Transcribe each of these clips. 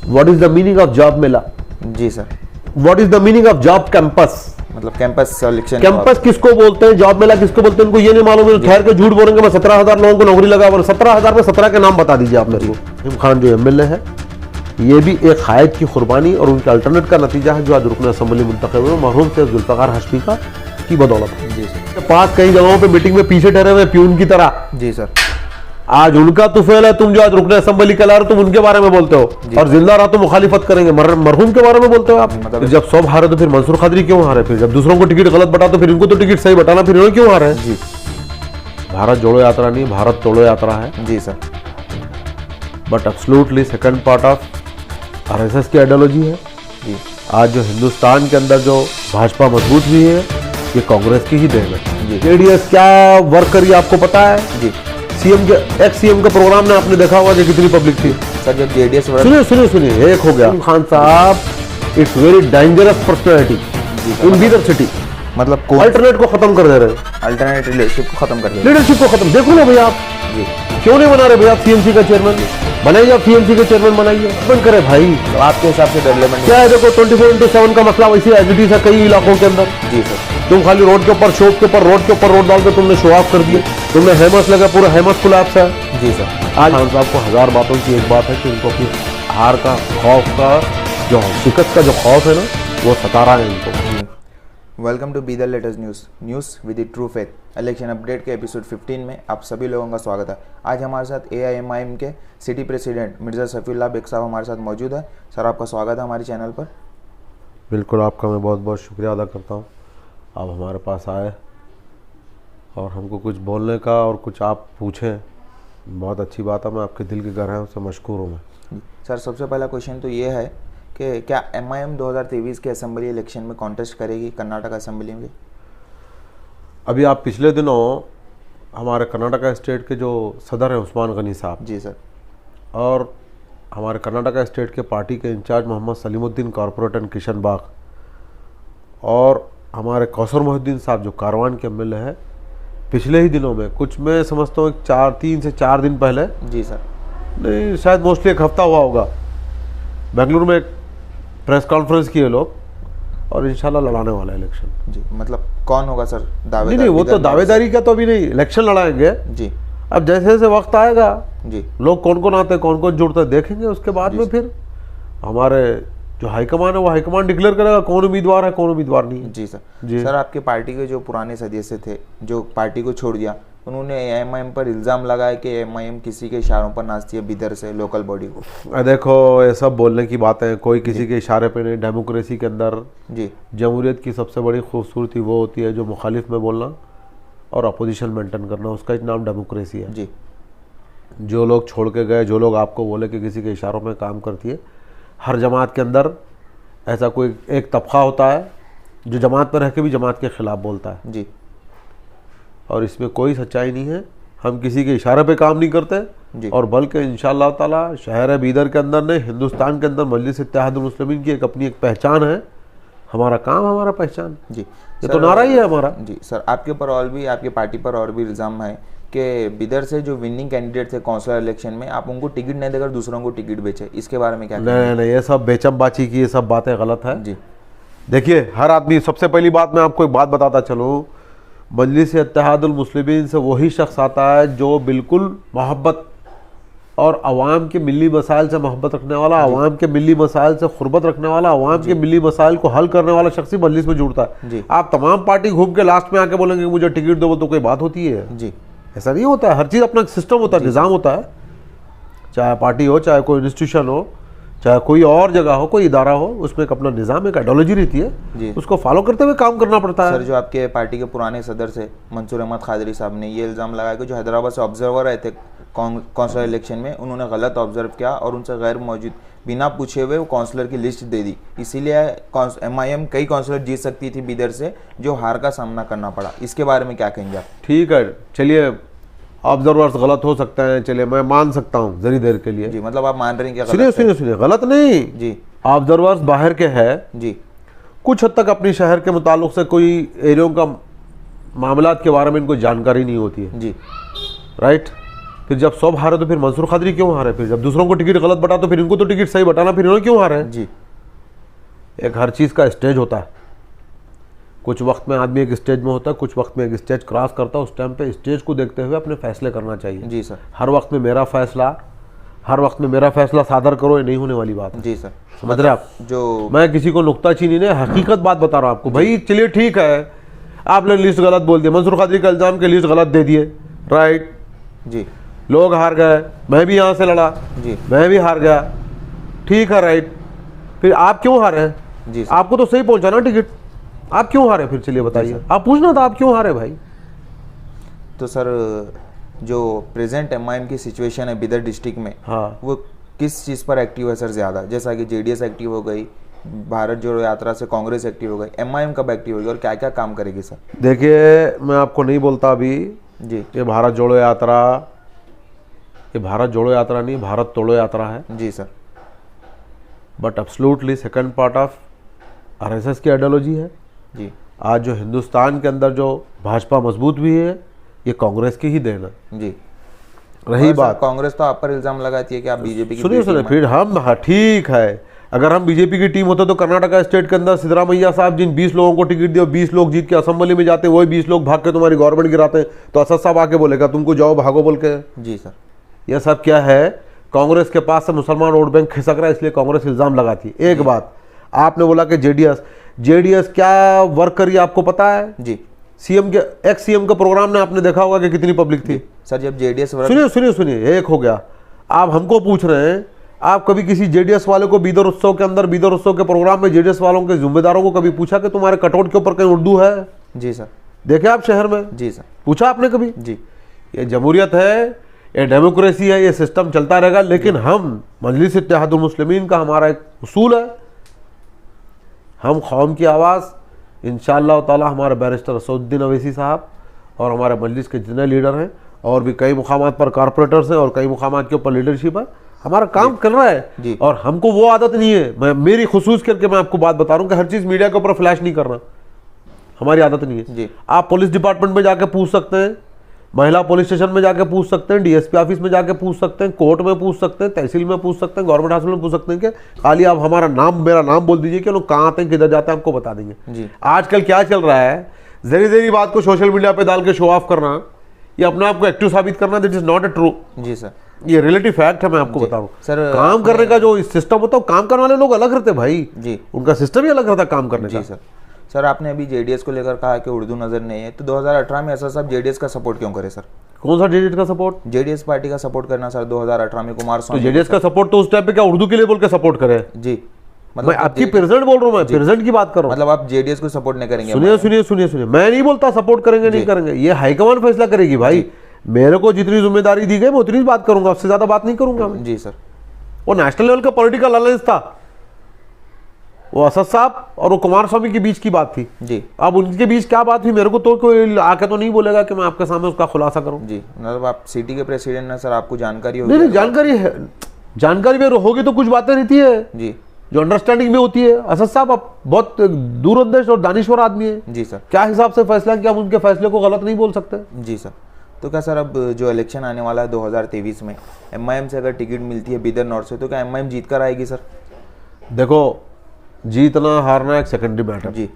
What is the meaning of job mela? जी sir. What is the meaning of job campus? मतलब campus selection. Campus किसको बोलते हैं, job मेला किसको बोलते हैं, उनको ये नहीं मालूम है। ठहर के झूठ बोलेंगे मैं 17,000 लोगों को नौकरी लगा, 17,000 में 17 के नाम बता दीजिए आप मेरे को। इमरान खान जो एमएलए है, ये भी एक कायद की कुर्बानी और उनके अल्टरनेट का नतीजा है जो आज रुकन असेंबली मुंतखब हुए मरहूम शेख जुल्फ़िकार हाशमी का की बदौलत है। जी सर। पास कई जगहों पे मीटिंग में पीछे ठहरे हुए प्यून की तरह। जी सर। आज उनका तुफैल है, तुम जो आज रुकन असेंबली के ला रहे हो तुम उनके बारे में बोलते हो, और जिंदा रहा तो मुखालिफत करेंगे। मरहूम के बारे में बोलते हो आप। मतलब जब सब हारे तो फिर मंसूर खादरी क्यों हारे? फिर जब दूसरों को टिकट गलत बटा तो फिर इनको तो टिकट सही बटाना, फिर इन्होंने क्यों हारे? जी। भारत जोड़ो यात्रा नहीं, भारत तोड़ो यात्रा है। जी sir. But absolutely second part of RSS की आइडियोलॉजी है। जी। आज जो हिंदुस्तान के अंदर जो भाजपा मजबूत हुई है ये कांग्रेस की ही देन है। जेडीएस क्या वर्क करी आपको पता है? जी। सीएम के एक्स सीएम के प्रोग्राम में आपने देखा होगा कि कितनी पब्लिक थी। सर जब जेडीएस सुनिए एक हो गया खान साहब, it's very dangerous personality in Bidar city. मतलब अल्टरनेट को खत्म कर दे रहे हैं, अल्टरनेट लीडरशिप को खत्म कर दिया। लीडरशिप को खत्म। देखो ना भैया आप, जी। क्यों नहीं बना रहे भैया? सीएमसी का चेयरमैन बनाइए, आप सीएमसी के चेयरमैन बनाइए, बंद करे भाई। तो आपके हिसाब से डेवलपमेंट क्या है? देखो 24/7 का मसला वैसे एग्जिटी है कई इलाकों के अंदर। जी सर। तुम खाली रोड के ऊपर शॉप के ऊपर रोड डाल के तुमने शो ऑफ कर दिए, तुमने हेमस लगा, पूरा हेमस कोलैप्स है। जी सर। आज खान साहब को हजार बातों की एक बात है कि उनको अपनी हार का खौफ का जो शिकस्त का जो खौफ है ना वो सता रहा है इनको। Welcome to Bidar latest news with the true faith. Election update के एपिसोड 15 में आप सभी लोगों का स्वागत है। आज हमारे साथ AIMIM के city president Mirza Safiullah bag साहब हमारे साथ मौजूद है। सर आपका स्वागत है हमारे चैनल पर। बिल्कुल, आपका मैं बहुत बहुत शुक्रिया अदा करता हूँ, आप हमारे पास आए और हमको कुछ बोलने का और कुछ आप पूछें, बहुत अच्छी बात है। मैं आपके दिल की गहराइयों से मशकूर हूँ मैं। सर सबसे पहला क्वेश्चन तो ये है कि क्या MIM 2023 के असेंबली इलेक्शन में कॉन्टेस्ट करेगी कर्नाटक असेंबली में? अभी आप पिछले दिनों हमारे कर्नाटका स्टेट के जो सदर हैं उस्मान गनी साहब जी सर, और हमारे कर्नाटका स्टेट के पार्टी के इंचार्ज मोहम्मद सलीमुद्दीन कॉरपोरेटर किशन बाग और हमारे कौसर मोहिद्दीन साहब जो कारवान के एमएलए हैं, पिछले ही दिनों में कुछ मैं समझता हूँ 3 से 4 दिन पहले, जी सर, नहीं शायद मोस्टली एक हफ्ता हुआ होगा, बेंगलुरु में एक प्रेस कॉन्फ्रेंस किए लोग और इंशाल्लाह लड़ाने वाला है इलेक्शन। जी। मतलब कौन होगा सर दावेदार? नहीं वो तो दावेदारी का तो अभी नहीं, इलेक्शन लड़ाएंगे जी। अब जैसे जैसे वक्त आएगा जी, लोग कौन कौन आते हैं कौन कौन जुड़ता है देखेंगे, उसके बाद में फिर हमारे जो हाईकमान है वो हाईकमान डिक्लेयर करेगा कौन उम्मीदवार है कौन उम्मीदवार नहीं है। जी सर। जी। सर आपके पार्टी के जो पुराने सदस्य थे जो पार्टी को छोड़ दिया, उन्होंने AIMIM पर इल्ज़ाम लगाया कि AIMIM किसी के इशारों पर नाचती है बिदर से लोकल बॉडी को। देखो ये सब बोलने की बातें, कोई किसी के इशारे पे नहीं। डेमोक्रेसी के अंदर जी, जमहूरियत की सबसे बड़ी खूबसूरती वो होती है जो मुखालिफ में बोलना और अपोजिशन मेंटेन करना, उसका ही नाम डेमोक्रेसी है। जी। जो लोग छोड़ के गए, जो लोग आपको बोले कि किसी के इशारों में काम करती है, हर जमात के अंदर ऐसा कोई एक तबका होता है जो जमात पर रह के भी जमात के ख़िलाफ़ बोलता है। जी। और इसमें कोई सच्चाई नहीं है, हम किसी के इशारे पे काम नहीं करते जी। और बल्कि इंशाअल्लाह ताला शहर बीदर के अंदर ने हिंदुस्तान के अंदर मजलिस इत्तेहादुल मुस्लिमीन की एक अपनी एक पहचान है, हमारा काम हमारा पहचान। जी, ये तो नारा ही है हमारा। जी सर, आपके ऊपर और भी, आपकी पार्टी पर और भी इल्ज़ाम है कि बिदर से जो विनिंग कैंडिडेट थे काउंसिलर इलेक्शन में, आप उनको टिकट नहीं देकर दूसरों को टिकट बेचे, इसके बारे में क्या? नहीं, ये सब बेचमबाची की ये सब बातें गलत है। जी। देखिए हर आदमी, सबसे पहली बात मैं आपको एक बात बताता चलूँ, मजलिस इत्तेहादुल मुस्लिमीन से वही शख्स आता है जो बिल्कुल मोहब्बत और अवाम के मिली मसाइल से मोहब्बत रखने वाला, अवाम के मिली मसाइल से खुरबत रखने वाला, अवाम के मिली मसाइल को हल करने वाला शख्स ही मजलिस में जुड़ता है। आप तमाम पार्टी घूम के लास्ट में आके बोलेंगे कि मुझे टिकट दो, तो कोई बात होती है? जी, ऐसा नहीं होता है। हर चीज़ अपना सिस्टम होता है, निज़ाम होता है, चाहे पार्टी हो, चाहे कोई इंस्टीट्यूशन हो, चाहे कोई और जगह हो, कोई इदारा हो, उसमें एक अपना निज़ाम, एक आइडियोलॉजी रहती है, उसको फॉलो करते हुए काम करना पड़ता है। सर जो आपके पार्टी के पुराने सदर थे मंसूर अहमद खादरी साहब ने ये इल्ज़ाम लगाया कि जो हैदराबाद से ऑब्जर्वर आए थे काउंसिलर इलेक्शन में, उन्होंने गलत ऑब्जर्व किया और उनसे गैर मौजूद बिना पूछे हुए वो काउंसिलर की लिस्ट दे दी, इसीलिए MIM कई काउंसिलर जीत सकती थी बिदर से, जो हार का सामना करना पड़ा। इसके बारे में क्या कहेंगे आप? ठीक है, चलिए ऑब्जर्वर्स गलत हो सकते हैं, चलिए मैं मान सकता हूँ जरी देर के लिए। जी, मतलब आप मान रहे हैं कि सुनिए गलत नहीं जी, ऑब्जर्वर्स बाहर के हैं जी, कुछ हद तक अपनी शहर के मुताल्लिक से कोई एरियो का मामलात के बारे में इनको जानकारी नहीं होती है। जी, राइट, फिर जब सब हारे तो फिर मंसूर खादरी क्यों हारे? फिर जब दूसरों को टिकट गलत बटा तो फिर इनको तो टिकट सही बटाना, फिर इन्होंने क्यों हारे? जी एक हर चीज़ का स्टेज होता है। कुछ वक्त में आदमी एक स्टेज में होता है, कुछ वक्त में एक स्टेज क्रॉस करता है। उस टाइम पे स्टेज को देखते हुए अपने फैसले करना चाहिए। जी सर। हर वक्त में मेरा फैसला सादर करो, ये नहीं होने वाली बात है। जी सर। समझ रहे आप? जो मैं किसी को नुक्ताचीनी नहीं, हकीकत बात बता रहा हूँ आपको। भाई चलिए ठीक है, आपने लिस्ट गलत बोल दिया, मंसूर खादरी का इल्ज़ाम के लिस्ट गलत दे दिए, राइट, जी लोग हार गए, मैं भी यहाँ से लड़ा, जी मैं भी हार गया, ठीक है, राइट, फिर आप क्यों हारे हैं? जी सर। आपको तो सही पहुंचा ना टिकट, आप क्यों हारे? फिर चलिए बताइए, आप पूछना था आप क्यों हारे भाई। तो सर जो प्रेजेंट एमआईएम की सिचुएशन है बिदर डिस्ट्रिक्ट में, हाँ, वो किस चीज़ पर एक्टिव है सर ज़्यादा? जैसा कि जेडीएस एक्टिव हो गई, भारत जोड़ो यात्रा से कांग्रेस एक्टिव हो गई, एमआईएम कब एक्टिव होगी और क्या क्या काम करेगी सर? देखिए मैं आपको नहीं बोलता अभी जी ये भारत जोड़ो यात्रा, ये भारत जोड़ो यात्रा नहीं, भारत तोड़ो यात्रा है। जी sir. But absolutely second part of RSS की आइडियोलॉजी है। जी आज जो हिंदुस्तान के अंदर जो भाजपा मजबूत हुई है, ये कांग्रेस की ही देन है। जी। रही और सर, बात, कांग्रेस तो आप पर इल्जाम लगाती है कि आप बीजेपी की सुनिए सुनिए, फिर हम, हाँ ठीक है, अगर हम बीजेपी की टीम होते तो कर्नाटका स्टेट के अंदर सिद्धरामैया साहब जिन 20 लोगों को टिकट दिया, 20 लोग जीत के असेंबली में जाते, वही 20 लोग भाग के तुम्हारी गवर्नमेंट गिराते, तो असद साहब आके बोलेगा तुमको जाओ भागो बोल के? जी सर। यह सब क्या है? कांग्रेस के पास से मुसलमान वोट बैंक खिसक रहा है, इसलिए कांग्रेस इल्जाम लगाती है। एक बात आपने बोला कि जेडीएस क्या वर्क करी आपको पता है? जी। सीएम के, एक्स सीएम का प्रोग्राम ने आपने देखा होगा कि कितनी पब्लिक थी। सर जब जेडीएस सुनिए, एक हो गया, आप हमको पूछ रहे हैं, आप कभी किसी जेडीएस वाले को बीदर उत्सव के अंदर, बीदर उत्सव के प्रोग्राम में जेडीएस वालों के जिम्मेदारों को कभी पूछा कि तुम्हारे कटआउट के ऊपर कहीं उर्दू है? जी सर। देखे आप शहर में? जी सर। पूछा आपने कभी? जी। ये जमहूरियत है, ये डेमोक्रेसी है, ये सिस्टम चलता रहेगा, लेकिन हम मजलिस इत्तेहादुल मुस्लिमीन का हमारा एक उसूल है, हम कौम की आवाज़ इंशाअल्लाह ताला, हमारे बैरिस्टर असदुद्दीन अवैसी साहब और हमारे मजलिस के जितने लीडर हैं, और भी कई मुकामात पर कॉरपोरेटर्स हैं और कई मुकामात के ऊपर लीडरशिप है, हमारा काम कर रहा है। जी। और हमको वो आदत नहीं है, मैं मेरी खुसूस करके मैं आपको बात बता रहा हूँ कि हर चीज़ मीडिया के ऊपर फ्लैश नहीं करना, हमारी आदत नहीं है। जी। आप पुलिस डिपार्टमेंट में जाके पूछ सकते हैं, महिला पुलिस स्टेशन में जाके पूछ सकते हैं, डीएसपी ऑफिस में जाके पूछ सकते हैं, कोर्ट में पूछ सकते हैं, तहसील में पूछ सकते हैं, गवर्नमेंट हॉस्पिटल में पूछ सकते हैं कि खाली आप हमारा नाम, मेरा नाम बोल दीजिए कि लोग कहाँ आते हैं, किधर जाते हैं, आपको बता देंगे। जी। आजकल क्या चल रहा है, जरी जरी बात को सोशल मीडिया पे डाल के शो ऑफ करना, ये अपने आप को एक्टिव साबित करना, that is not a true. जी सर। ये रिलेटिव फैक्ट है, मैं आपको बता रहा हूँ। सर, काम करने का जो सिस्टम होता है, काम करने वाले लोग अलग रहते हैं भाई, जी। उनका सिस्टम ही अलग रहता है काम करने जी का। सर। सर आपने अभी जेडीएस को लेकर कहा कि उर्दू नज़र नहीं है, तो 2018 में ऐसा सब जेडीएस का सपोर्ट क्यों करे सर? कौन सा जेडीएस का सपोर्ट? जेडीएस पार्टी का सपोर्ट करना सर 2018 में कुमार तो स्वामी। जेडीएस का सपोर्ट तो उस टाइम पे क्या उर्दू के लिए बोल के सपोर्ट करे? जी। मैं आपकी प्रेजेंट बोल रहा हूँ, मैं प्रेजेंट की बात कर रहा हूँ। मतलब आप जेडीएस को सपोर्ट नहीं करेंगे? सुनिए, मैं नहीं बोलता सपोर्ट करेंगे नहीं करेंगे, ये हाईकमान फैसला करेगी भाई। मेरे को जितनी जिम्मेदारी दी गई मैं उतनी बात करूंगा, उससे ज्यादा बात नहीं करूंगा मैं। जी सर। वो नेशनल लेवल का पॉलिटिकल अलायंस था, वो असद साहब और वो कुमार स्वामी के बीच की बात थी। जी। अब उनके बीच क्या बात थी, मेरे को तो कोई आके तो नहीं बोलेगा कि मैं आपके सामने उसका खुलासा करूं। जी। मतलब आप सिटी के प्रेसिडेंट हैं सर, आपको जानकारी होगी? नहीं, जानकारी है, जानकारी में होगी तो कुछ बातें रहती है जी, जो अंडरस्टैंडिंग में होती है। असद साहब अब बहुत दूरंदेश और दानिश्वर आदमी है। जी सर। क्या हिसाब से फैसला किया, हम उनके फैसले को गलत नहीं बोल सकते। जी सर। तो क्या सर अब जो इलेक्शन आने वाला है 2023 में, एमआईएम से अगर टिकट मिलती है बिदर नॉर्थ से, तो क्या एमआईएम जीत कर आएगी सर? देखो, जीतना हारना एक सेकेंडरी मैटर। जी।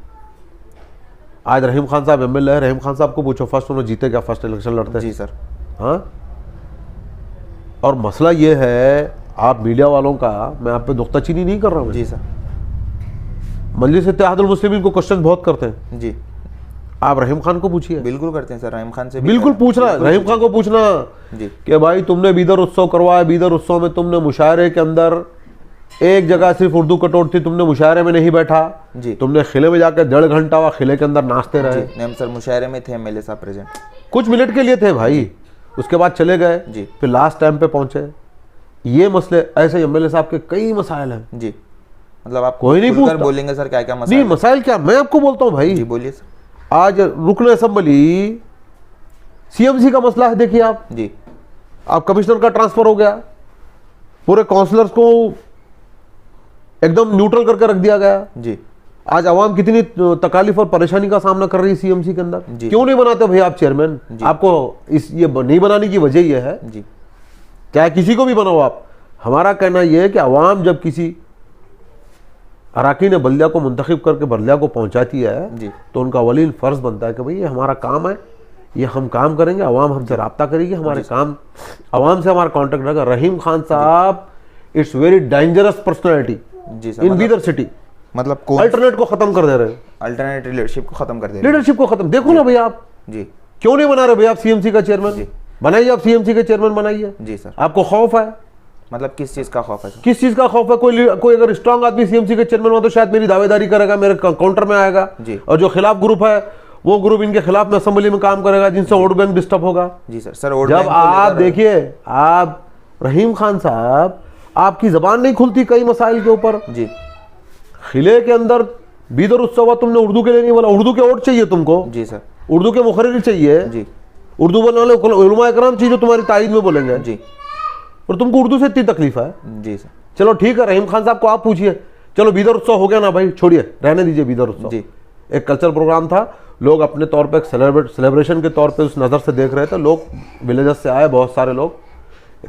आज रहीम खान साहब एमएलए है, रहीम खान साहब को पूछो फर्स्ट उन्होंने जीते क्या, फर्स्ट इलेक्शन लड़ते? जी सर। हाँ, और मसला ये है, आप मीडिया वालों का, मैं आप पे नुक्ताचीनी नहीं कर रहा हूँ। जी सर। मजलिस इत्तेहादुल मुस्लिमीन को क्वेश्चन बहुत करते हैं। जी। आप रहीम खान को पूछिए। बिल्कुल करते हैं सर, रहीम खान से भी बिल्कुल पूछना, रहीम खान को पूछना जी कि भाई तुमने बीदर उत्सव करवाया, बीदर उत्सव में तुमने मुशायरे के अंदर एक जगह सिर्फ उर्दू कटौट थी, तुमने मुशायरे में नहीं बैठा जी। तुमने खिले में जाकर 1.5 घंटा वहाँ खिले के अंदर नाचते रहे। नहीं सर, मुशायरे में थे एमएलए साहब प्रेजेंट, कुछ मिनट के लिए थे भाई, उसके बाद चले गए जी। फिर लास्ट टाइम पे पहुंचे। ये मसले, ऐसे एमएलए साहब के कई मसाइल हैं। जी। मतलब आप कोई नहीं खुलकर पूछता। बोलेंगे सर क्या क्या नहीं, मसाइल? मसाइल क्या, मैं आपको बोलता हूँ भाई। जी बोलिए सर। आज रुकन असेंबली सीएमसी का मसला है, देखिए आप। जी। आप कमिश्नर का ट्रांसफर हो गया, पूरे काउंसलर्स को एकदम न्यूट्रल करके रख दिया गया। जी। आज आवाम कितनी तकालीफ और परेशानी का सामना कर रही है सीएमसी के अंदर। जी। क्यों नहीं बनाते भाई आप चेयरमैन? आपको इस ये नहीं बनाने की वजह यह है जी। चाहे किसी को भी बनाओ आप। हमारा कहना यह है कि अवाम जब किसी अराकीन बल्दिया को मुंतखब करके बल्दिया को पहुंचाती है जी तो उनका वलील फ़र्ज़ बनता है कि भाई ये हमारा काम है, ये हम काम करेंगे, अवाम हमसे रब्ता करेगी, हमारे काम अवाम से हमारा कॉन्टेक्ट रहेगा। रहीम खान साहब इट्स वेरी डेंजरस पर्सनैलिटी जी सर, इन बीदर सिटी। मतलब कौन अल्टरनेट को ख़त्म कर दे रहे हैं, अल्टरनेट लीडरशिप को खत्म कर दे रहे लीडरशिप को ख़त्म। देखो ना भैया, आप हैं। जी क्यों नहीं बना रहे भैया आप सीएमसी का चेयरमैन? बनाइए, आप सीएमसी के चेयरमैन बनाइए। जी सर, आपको खौफ है? मतलब किस चीज़ का खौफ है सर? किस चीज का खौफ है? कोई अगर स्ट्रांग आदमी सीएमसी के चेयरमैन हुआ तो शायद मेरी दावेदारी करेगा, मेरे काउंटर में आएगा, जी। और जो खिलाफ ग्रुप है वो ग्रुप इनके खिलाफ में असेंबली में काम करेगा, जिनसे वोट बैंक डिस्टर्ब होगा। जी सर। सर वोट जब बैंक को आप लेकर- देखिए, आप रहीम खान साहब, आपकी जबान नहीं खुलती कई मसाइल के ऊपर। जी खिले के अंदर बीदर उत्सव हुआ, तुमने उर्दू के लिए नहीं बोला। उर्दू के वोट चाहिए तुमको, जी सर। उर्दू के मुखर्रिर चाहिए, जी उर्दू बोलने वाले उलमा इकराम चाहिए जो तुम्हारी तारीद में बोलेंगे, जी और तुमको उर्दू से इतनी तकलीफ है। जी सर। चलो ठीक है, रहीम खान साहब को आप पूछिए। चलो बीदर उत्सव हो गया ना भाई, छोड़िए, रहने दीजिए बीदर उत्सव। जी एक कल्चर प्रोग्राम था, लोग अपने तौर पे एक सेलिब्रेशन के तौर पे उस नज़र से देख रहे थे। लोग विलेजेस से आए, बहुत सारे लोग,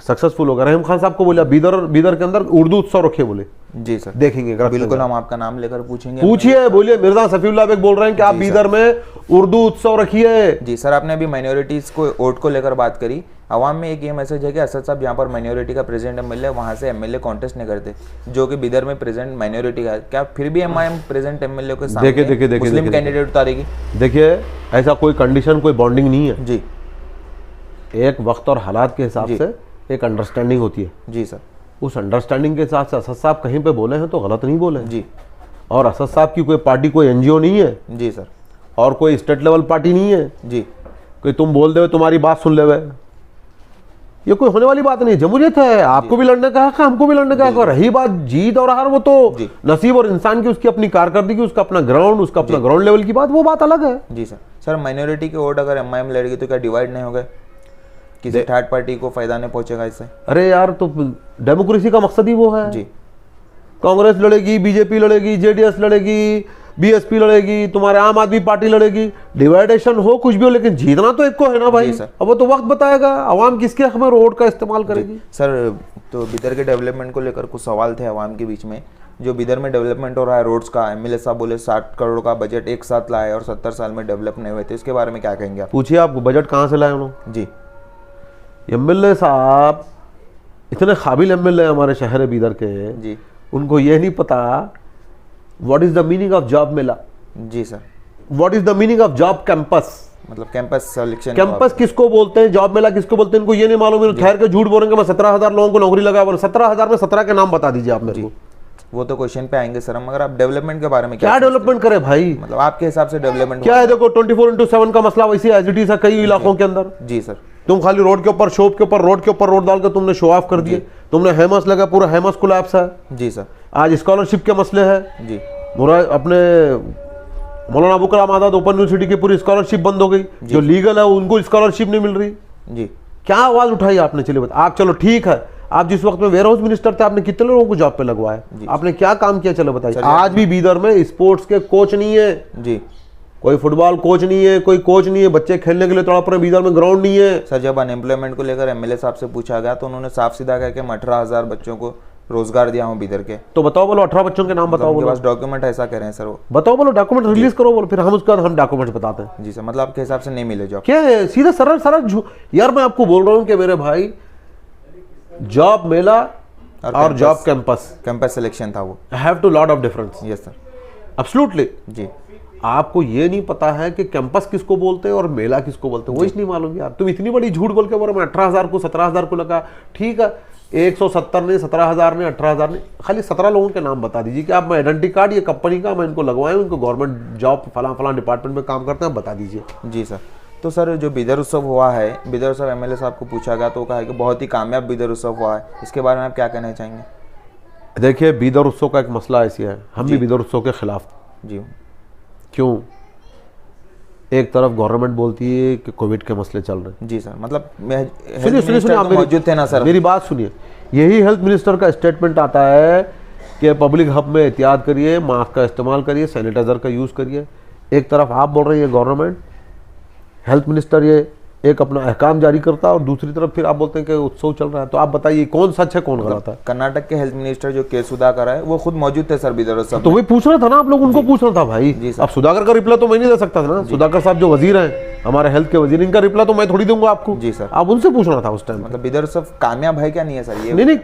सक्सेसफुल हो गए। रहीम खान साहब को बोला बीदर के अंदर उर्दू उत्सव रखिए, बोले जी सर। देखेंगे। बिल्कुल, हम आपका नाम लेकर पूछेंगे। पूछिए, बोलिए। मिर्जा सफीउल्लाह बेग बोल रहे हैं कि आप बीदर में उर्दू उत्सव रखिए। जी सर, आपने अभी माइनॉरिटीज़ को वोट को लेकर बात करी। आवाम में एक ये मैसेज है कि असद साहब जहाँ पर माइनॉरिटी का प्रेजेंट एमएलए, वहाँ से एमएलए कॉन्टेस्ट नहीं करते, जो कि बिदर में प्रेजेंट माइनॉरिटी का है। क्या फिर भी एमआईएम प्रेजेंट एमएलए के सामने देखिए, मुस्लिम कैंडिडेट उतारेगी? देखिए, ऐसा कोई कंडीशन, कोई बॉन्डिंग नहीं है। जी एक वक्त और हालात के हिसाब से एक अंडरस्टैंडिंग होती है। जी सर। उस अंडरस्टैंडिंग के हिसाब से असद साहब कहीं पे बोले हैं तो गलत नहीं बोले हैं। जी और असद साहब की कोई पार्टी, कोई एनजीओ नहीं है, जी सर। और कोई स्टेट लेवल पार्टी नहीं है जी कि तुम बोल दे तुम्हारी बात सुन ले। ये कोई होने वाली बात नहीं है। जमहूरियत है, आपको भी लड़ने का हक है, हमको भी लड़ने का हक है। रही बात जीत और हार, वो तो जी। नसीब और इंसान की, उसकी अपनी कारकर्दगी, उसका अपना ग्राउंड, उसका अपना ग्राउंड लेवल की बात, वो बात अलग है। जी सर। सर माइनॉरिटी के वोट अगर एमआईएम लड़ेगी तो क्या डिवाइड नहीं हो गए? किसी थर्ड पार्टी को फायदा नहीं पहुंचेगा इससे? अरे यार, तो डेमोक्रेसी का मकसद ही वो है। जी कांग्रेस लड़ेगी, बीजेपी लड़ेगी, जेडीएस लड़ेगी, बीएसपी लड़ेगी, तुम्हारे आम आदमी पार्टी लड़ेगी, डिवाइडेशन हो कुछ भी हो, लेकिन जीतना तो एक को है ना भाई। जी सर। अब वो तो वक्त बताएगा अवाम किसके हक में वोट का इस्तेमाल करेगी। सर, तो बिदर के डेवलपमेंट को लेकर कुछ सवाल थे आवाम के बीच में। जो बिदर में डेवलपमेंट हो रहा है रोड्स का, एमएलए साहब बोले 60 करोड़ का बजट एक साथ लाए और 70 साल में डेवलप नहीं हुए थे, इसके बारे में क्या कहेंगे आप? पूछिए, आप बजट कहाँ से लाए उन्होंने? जी एमएलए साहब इतने काबिल एमएलए हमारे शहर बीदर के, जी उनको ये नहीं पता what is the meaning of job mela, जी sir. What is the meaning of job campus. मतलब कैंपस सिलेक्शन, कैंपस किसको बोलते हैं, जॉब मेला किसको बोलते हैं, इनको ये नहीं मालूम। ठहर के झूठ बोलेंगे मैं 17,000 लोगों को नौकरी लगा। 17,000 में 17 के नाम बता दीजिए आप मेरे को। वो तो क्वेश्चन पे आएंगे सर हम। मगर आप डेवलपमेंट के बारे में क्या डेवलपमेंट करे भाई? मतलब आपके हिसाब से डेवलपमेंट क्या है? देखो 24/7 का मसला वैसे एज इट इज है कई इलाकों के अंदर। जी सर। तुम खाली रोड के ऊपर, शॉप के ऊपर, रोड के ऊपर रोड डाल के तुमने शो ऑफ कर दिए। तुमने हेमस लगा, पूरा हेमस कोलैप्स है। जी सर। आज स्कॉलरशिप के मसले हैं। जी अपने मौलाना अबू कलाम आजाद ओपन यूनिवर्सिटी की पूरी स्कॉलरशिप बंद हो गई। जो लीगल है उनको स्कॉलरशिप नहीं मिल रही। जी क्या आवाज उठाई आपने? चलिए बता। आप चलो ठीक है, आप जिस वक्त में वेयर हाउस मिनिस्टर थे आपने कितने लोगों को जॉब पे लगवाया? आपने क्या काम किया? चलो बताइए। आज भी बीदर में स्पोर्ट्स के कोच नहीं है। जी कोई फुटबॉल कोच नहीं है, कोई कोच नहीं है, बच्चे खेलने के लिए तड़प रहे हैं। बीदर में ग्राउंड नहीं है। सर, जब अनएम्प्लॉयमेंट को लेकर एमएलए साहब से पूछा गया तो उन्होंने साफ सीधा कहा कि मैं 18,000 बच्चों को रोजगार दिया हूँ बीदर के। तो बताओ, बोलो 18 बच्चों के नाम बताओ। उनके बोलो पास डॉक्यूमेंट ऐसा कह रहे हैं सर वो। बताओ, बोलो डॉक्यूमेंट रिलीज करो, बोलो, फिर हम उसके बाद हम डॉक्यूमेंट बताते हैं। जी सर। मतलब आपके हिसाब से नहीं मिले जॉब? क्या है? सीधा सरल सरल यार, मैं आपको बोल रहा हूँ कि मेरे भाई, जॉब मेला और जॉब कैंपस, कैंपस सिलेक्शन था वो। Have to lot of difference. Yes sir. Absolutely. जी आपको ये नहीं पता है कि कैंपस किसको बोलते हैं और मेला किसको बोलते हैं, वो नहीं मालूम यार। तुम इतनी बड़ी झूठ बोल के बोलो मैं 18,000 को 17,000 को लगा। ठीक है, 170 ने, 17,000 ने, 18,000 ने, खाली 17 लोगों के नाम बता दीजिए कि आप मैं आइडेंटिटी कार्ड ये कंपनी का मैं इनको लगवाएं, उनको गवर्नमेंट जॉब फला डिपार्टमेंट में काम करते हैं, बता दीजिए। जी सर। तो सर, जो बिदर उत्सव हुआ है, बिदर उत्सव एमएलए साहब को पूछा गया तो कहा है कि बहुत ही कामयाब बिदर उत्सव हुआ है, इसके बारे में आप क्या कहना चाहेंगे? देखिए, बीदर उत्सव का एक मसला ऐसी है, हम भी बीदर उत्सव के खिलाफ। जी क्यों? एक तरफ गवर्नमेंट बोलती है कि कोविड के मसले चल रहे हैं। जी सर। मतलब सुनिए, आप मौजूद थे ना सर? मेरी बात सुनिए। यही हेल्थ मिनिस्टर का स्टेटमेंट आता है कि पब्लिक हब में एहतियात करिए, मास्क का इस्तेमाल करिए, सैनिटाइजर का यूज़ करिए। एक तरफ आप बोल रही है गवर्नमेंट, हेल्थ मिनिस्टर ये एक अपना अहकाम जारी करता है और दूसरी तरफ फिर आप बोलते हैं कि उत्सव चल रहा है। तो आप बताइए कौन सच है कौन गलत है? कर्नाटक के हेल्थ मिनिस्टर जो के सुधाकर है वो खुद मौजूद थे सर बिदर उत्सव तो वही पूछना था ना, आप लोग उनको पूछना था भाई। जी सर। अब सुधाकर का रिप्लाई तो मैं नहीं दे सकता था ना, सुधाकर साहब जो वजीर हैं हमारे हेल्थ के वजीर, इनका रिप्लाई तो मैं थोड़ी दूंगा आपको। जी सर। आप उनसे पूछना था उस टाइम। मतलब बिदर उत्सव कामयाब है क्या नहीं है सर ये? नहीं,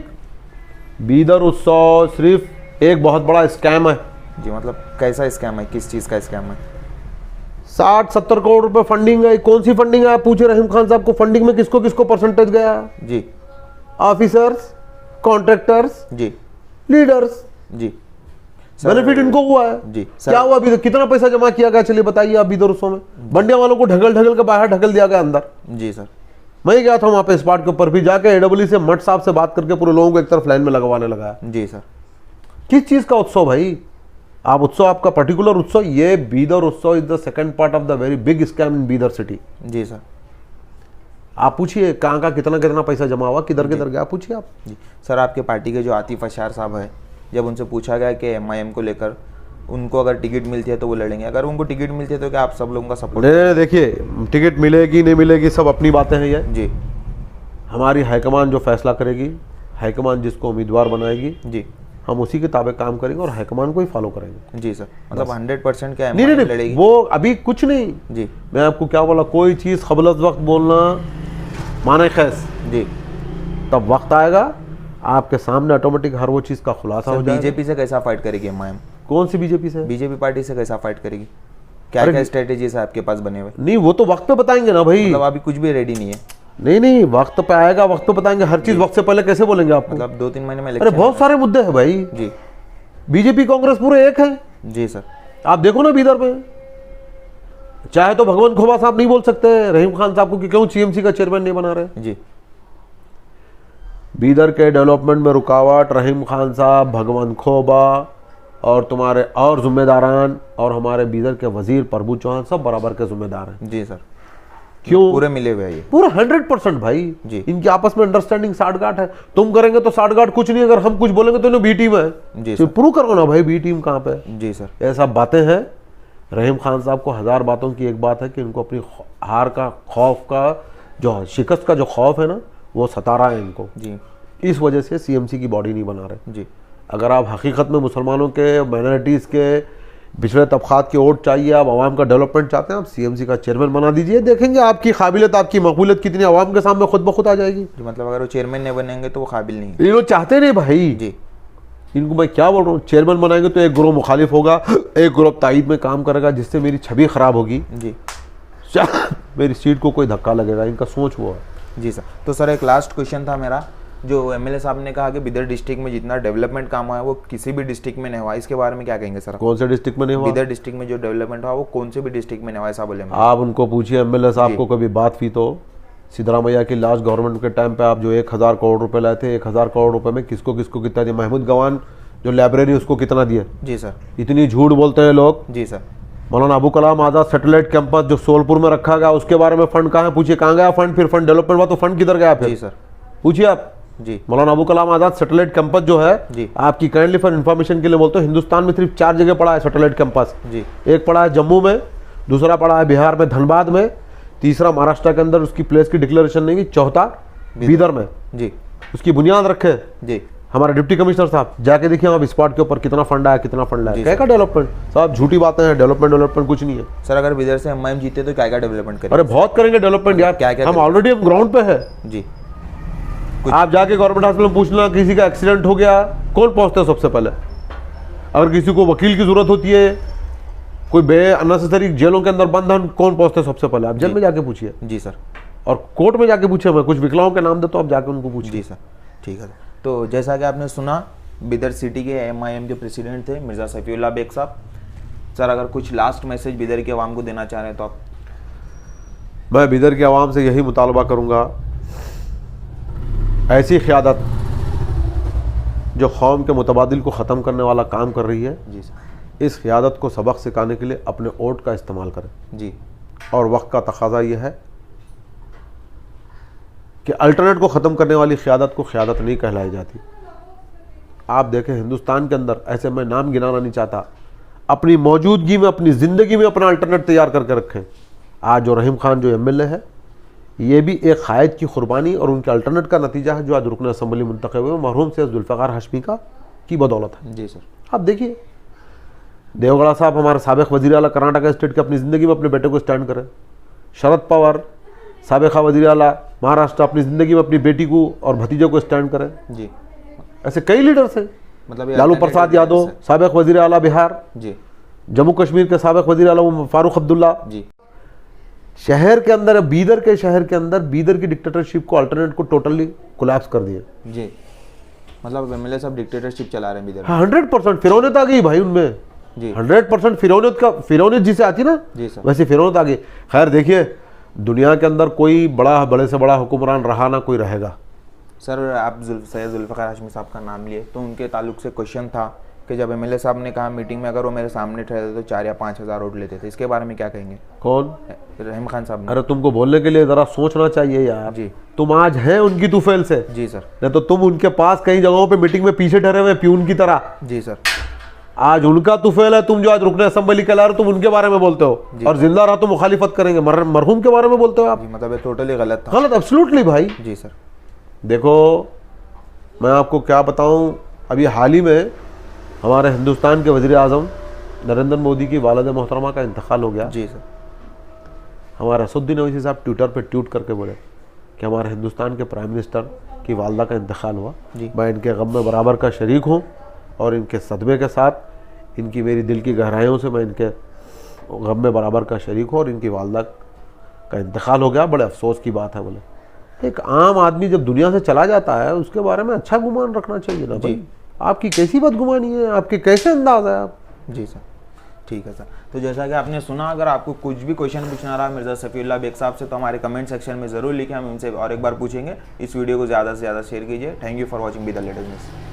बीदर उत्सव सिर्फ एक बहुत बड़ा स्कैम है जी। मतलब कैसा स्कैम है, किस चीज़ का स्कैम है? 60-70 करोड़ रुपए फंडिंग है। कौन सी फंडिंग है आप पूछे रहीम खान साहब को? फंडिंग में किसको किसको परसेंटेज गया? जी। ऑफिसर्स, कॉन्ट्रैक्टर्स, जी। लीडर्स। जी। बेनिफिट इनको हुआ है जी सर। क्या हुआ? अभी कितना पैसा जमा किया गया चलिए बताइए आप बीदर उत्सव में? बंडिया वालों को ढकल ढकल के बाहर ढकल दिया गया अंदर। जी सर। मैं गया था वहां पे स्पॉट के ऊपर, भी जाके एडब्ल्यू से मठ साहब से बात करके पूरे लोगों को एक तरफ लाइन में लगवाने लगा। जी सर। किस चीज का उत्सव भाई? आप उत्सव, आपका पर्टिकुलर उत्सव, ये Bidar Utsav is the second part of the very big scam in Bidar city. जी सर। आप पूछिए कहाँ का कितना कितना पैसा जमा हुआ, किधर किधर गया, पूछिए आप। जी सर, आपके पार्टी के जो आतिफ अशार साहब है, जब उनसे पूछा गया कि एमआईएम को लेकर उनको अगर टिकट मिलती है तो वो लड़ेंगे, अगर उनको टिकट मिलती है तो क्या आप सब लोगों का सपोर्ट? नहीं, देखिए टिकट मिलेगी नहीं मिलेगी सब अपनी बातें हैं ये। जी। हमारी हाईकमान जो फैसला करेगी, हाईकमान जिसको उम्मीदवार बनाएगी, जी। हम उसी के ताबे काम करेंगे और हाईकमान को ही फॉलो करेंगे। जी सर। मतलब 100% क्या नहीं एमआईएम नहीं लड़ेगी? वो अभी कुछ नहीं। जी। मैं आपको क्या बोला, कोई चीज़ क़बल वक्त बोलना माने खैस। जी। तब वक्त आएगा आपके सामने ऑटोमेटिक हर वो चीज़ का खुलासा हो जाएगा। बीजेपी से कैसा फाइट करेगी एमआईएम? कौन सी बीजेपी से? बीजेपी पार्टी से कैसा फाइट करेगी? क्या क्या स्ट्रेटेजीज है आपके पास बने हुए? नहीं वो तो वक्त पे बताएंगे ना भाई। मतलब अभी कुछ भी रेडी नहीं है? नहीं वक्त पे आएगा, वक्त पे बताएंगे। हर चीज वक्त से पहले कैसे बोलेंगे आपको? मतलब 2-3 महीने में अरे इलेक्शन? बहुत सारे मुद्दे हैं भाई। जी। बीजेपी कांग्रेस पूरे एक है। जी सर। आप देखो ना बीदर में, चाहे तो भगवंत खोबा साहब नहीं बोल सकते रहीम खान साहब को कि क्यों सीएमसी का चेयरमैन नहीं बना रहे। जी। बीदर के डेवलपमेंट में रुकावट रहीम खान साहब, भगवंत खोबा और तुम्हारे और जिम्मेदारान और हमारे बीदर के वजीर प्रभु चौहान सब बराबर के जिम्मेदार हैं। जी सर। क्यों? पूरे मिले हुए हैं ये। पूरा 100% भाई। जी। इनकी आपस में अंडरस्टैंडिंग साठगांठ है। तुम करेंगे तो साठगांठ कुछ नहीं, अगर हम कुछ बोलेंगे तो इन्हें बी टीम है। जी तो सर। प्रूव करो ना भाई बी टीम कहाँ पे। जी सर। ऐसा बातें हैं। रहीम खान साहब को 1000 बातों की एक बात है कि इनको अपनी हार का खौफ का, जो शिकस्त का जो खौफ है ना, वो सता रहा है इनको। जी। इस वजह से सीएमसी की बॉडी नहीं बना रहे। जी। अगर आप हकीकत में मुसलमानों के, माइनॉरिटीज़ के, पिछड़े तबकात के वोट चाहिए, आप आवाम का डेवलपमेंट चाहते हैं, आप सीएमसी का चेयरमैन बना दीजिए। देखेंगे आपकी काबिलियत, आपकी मकबूलियत कितनी आवाम के सामने खुद ब खुद आ जाएगी। जी। मतलब अगर वो चेयरमैन नहीं बनेंगे तो वो काबिल नहीं है? ये लोग चाहते नहीं भाई। जी। इनको मैं क्या बोल रहा हूँ, चेयरमैन बनाएंगे तो एक ग्रुप मुखालिफ होगा, एक ग्रुप तायीद में काम करेगा, जिससे मेरी छवि खराब होगी। जी। मेरी सीट को कोई धक्का लगेगा। इनका सोच वो है। जी सर। तो सर एक लास्ट क्वेश्चन था मेरा, जो एमएलए साहब ने कहा कि बिदर डिस्ट्रिक्ट में जितना डेवलपमेंट काम हुआ है वो किसी भी डिस्ट्रिक्ट में नहीं हुआ, इसके बारे में क्या कहेंगे सर? कौन से डिस्ट्रिक्ट में नहीं हुआ? बिदर डिस्ट्रिक्ट में जो डेवलपमेंट हुआ वो कौन से भी डिस्ट्रिक्ट में नहीं हुआ, ऐसा बोले? आप उनको पूछिए एमएलए साहब को कभी बात हुई तो। सिद्धरामैया की लास्ट गवर्नमेंट के टाइम पे आप जो 1000 करोड़ रुपए लाए थे, 1000 करोड़ रुपए में किसको किसको कितना दिया? महमूद गवान जो लाइब्रेरी उसको कितना दिया? जी सर। इतनी झूठ बोलते हैं लोग। जी सर। मौलाना अबू कलाम आज़ाद सैटेलाइट कैंपस जो सोलपुर में रखा गया, उसके बारे में फंड कहाँ है? पूछिए कहाँ गया फंड? फिर फंड डेवलपमेंट हुआ तो फंड किधर गया फिर? जी सर। पूछिए आप। जी। मौलाना अबू कलाम आज़ाद सैटेलाइट कैंपस जो है, जी। आपकी काइंडली फॉर इन्फॉर्मेशन के लिए बोलते हो, हिंदुस्तान में सिर्फ 4 जगह पड़ा है सैटेलाइट कैंपस। जी। एक पड़ा है जम्मू में, दूसरा पड़ा है बिहार में धनबाद में, तीसरा महाराष्ट्र के अंदर उसकी प्लेस की डिक्लेरेशन नहीं हुई, चौथा बीदर में। जी। उसकी बुनियाद रखे जी। हमारे डिप्टी कमिश्नर साहब, जाके देखिए आप स्पॉट के ऊपर कितना फंड आया, कितना फंड आया। क्या का डेवलपमेंट? साहब झूठी बातें हैं। डेवलपमेंट कुछ नहीं है सर। अगर बिदर से एमआईएम जीते तो क्या क्या डेवलपमेंट करेंगे? अरे बहुत करेंगे डेवलपमेंट यार। क्या-क्या हम ऑलरेडी हम ग्राउंड पे है। जी। आप जाके गवर्नमेंट हॉस्पिटल में पूछना, किसी का एक्सीडेंट हो गया कौन पहुंचता है सबसे पहले? अगर किसी को वकील की जरूरत होती है, कोई बे अननेसेसरी जेलों के अंदर बंद है, कौन पहुंचते हैं सबसे पहले? आप जेल में जाके पूछिए। जी सर। और कोर्ट में जाके पूछिए। मैं कुछ विकलांगों के नाम देता हूँ, आप जाके उनको पूछिए। जी सर। ठीक है। तो जैसा कि आपने सुना, बिदर सिटी के एमआईएम के प्रेसिडेंट थे मिर्ज़ा सफ़ीउल्लाह बेग साहब। सर अगर कुछ लास्ट मैसेज बिदर के अवाम को देना चाह रहे हैं तो आप? मैं बिदर के अवाम से यही मुतालबा करूँगा, ऐसी क़यादत जो कौम के मुतबादिल को ख़त्म करने वाला काम कर रही है, जी सर, इस क़यादत को सबक सिखाने के लिए अपने वोट का इस्तेमाल करें। जी। और वक्त का तकाजा यह है कि अल्टरनेट को ख़त्म करने वाली क़यादत को क़यादत नहीं कहलाई जाती। आप देखें हिंदुस्तान के अंदर, ऐसे मैं नाम गिनाना नहीं चाहता, अपनी मौजूदगी में, अपनी ज़िंदगी में अपना अल्टरनेट तैयार करके रखें। आज जो रहीम खान जो एमएलए है, ये भी एक क़ायद की कुर्बानी और उनके अल्टरनेट का नतीजा है जो आज रुकन असम्बली मुंतखब हुए मरहूम सैयद जुल्फ़िकार हाशमी का की बदौलत है। जी सर। आप देखिए देवगौड़ा साहब हमारे साबिक़ वज़ीर आला कर्नाटक स्टेट के अपनी ज़िंदगी में अपने बेटे को स्टैंड करें। शरद पवार साबिक़ा वज़ीर आला महाराष्ट्र अपनी ज़िंदगी में अपनी बेटी को और भतीजे को स्टैंड करें। जी। ऐसे कई लीडर्स हैं, मतलब लालू प्रसाद यादव साबिक़ वज़ीर आला बिहार, जी, जम्मू कश्मीर के साबिक़ वज़ीर आला फारूक अब्दुल्ला। जी। शहर के अंदर बीदर के शहर के अंदर बीदर की डिक्टेटरशिप को अल्टरनेट को टोटली कोलैप्स कर दिए। जी, मतलब एमएलए सब डिक्टेटरशिप चला रहे हैं बीदर में। हाँ 100% फिरौनियत आ गई भाई उनमें। जी। 100% फिरौनियत जिसे आती ना जी सर। वैसे फिरौनियत आ गई। खैर देखिए दुनिया के अंदर कोई बड़े से बड़ा हुक्मरान रहा ना कोई रहेगा। सर आप सैयद जुल्फ़िकार हाशमी साहब का नाम लिए तो उनके ताल्लुक से क्वेश्चन था कि जब एमएलए साहब ने कहा मीटिंग में अगर वो मेरे सामने ठहरे तो 4 या 5 हज़ार वोट लेते थे, इसके बारे में क्या कहेंगे? कौन? रहीम खान साहब ने। अरे तुमको बोलने के लिए जरा सोचना चाहिए यार। जी। तुम आज हैं उनकी तुफैल से। जी सर। नहीं तो तुम उनके पास कई जगहों पे मीटिंग में पीछे ठहरे हुए प्यून की तरह। जी सर। आज उनका तुफैल है, तुम जो आज रुकने असम्बली कहला रहे हो तुम उनके बारे में बोलते हो और जिंदा रहा तो मुखालिफत करेंगे। मरहूम के बारे में बोलते हो आप। जी, मतलब ये टोटली गलत था। गलत एब्सोल्युटली भाई। जी सर। देखो मैं आपको क्या बताऊं, अभी हाल ही में हमारे हिंदुस्तान के वज़ीर आज़म नरेंद्र मोदी की वालिद मोहतरमा का इंतकाल हो गया। जी सर। हमारे असदुद्दीन ओवैसी साहब ट्विटर पे ट्वीट करके बोले कि हमारे हिंदुस्तान के प्राइम मिनिस्टर की वालदा का इंतकाल हुआ। मैं इनके गम में बराबर का शरीक हूँ और इनके सदमे के साथ इनकी मेरी दिल की गहराइयों से मैं इनके गम में बराबर का शरीक हूँ और इनकी वालदा का इंतकाल हो गया। बड़े अफसोस की बात है। बोले एक आम आदमी जब दुनिया से चला जाता है उसके बारे में अच्छा गुमान रखना चाहिए ना भाई। आपकी कैसी बदगुमानी है, आपके कैसे अंदाज है आप? जी सर, ठीक है सर। तो जैसा कि आपने सुना, अगर आपको कुछ भी क्वेश्चन पूछना रहा मिर्ज़ा सफ़ीउल्लाह बेग साहब से तो हमारे कमेंट सेक्शन में ज़रूर लिखें, हम उनसे और एक बार पूछेंगे। इस वीडियो को ज़्यादा से ज़्यादा शेयर कीजिए। Thank you for watching be the latest news.